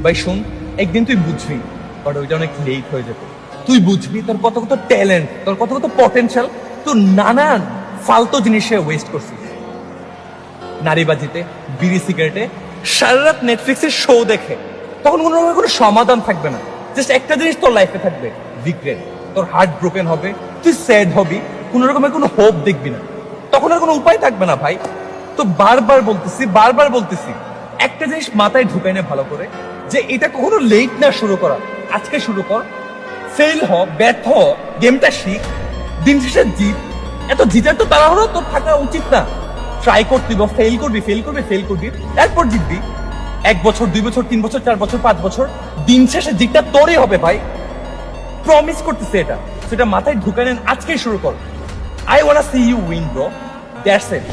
ভাই শোন, একদিন তুই বুঝবি বাট ওইটা অনেক লেট হয়ে যাবে। তুই বুঝবি তোর কত কত ট্যালেন্ট, তোর কত কত পটেনশিয়াল, তুই নানান ফালতু জিনিসে ওয়েস্ট করছিস। নারীবাজিতে, বিড়ি সিগারেটে, সারা রাত নেটফ্লিক্সের শো দেখে। তখন কোনো রকমের কোনো সমাধান থাকবে না, জাস্ট একটা জিনিস তোর লাইফে থাকবে, রিগ্রেট। তোর হার্ট ব্রোকেন হবে, তুই স্যাড হবি, কোনো রকমের কোনো হোপ দেখবি না। তখন আর কোনো উপায় থাকবে না ভাই। তো বারবার বলতেছি একটা জিনিস মাথায় ঢুকাই নে ভালো করে, যে এটা কখনো লেট না শুরু করা। আজকে শুরু কর, ফেল হ, ব্যর্থ হ, গেমটা শিখ, দিন শেষে জিত। এত জিতার তো তাড়াহুড়ো তোর থাকা উচিত না। ট্রাই করতে বা ফেল করবি, তারপর জিতবি। 1 বছর, 2 বছর, 3 বছর, 4 বছর, 5 বছর, দিন শেষে জিতটা তোরই হবে ভাই। প্রমিস করতেছে এটা, সেটা মাথায় ঢুকাই নেন, আজকেই শুরু কর। I wanna see you win bro, that's it.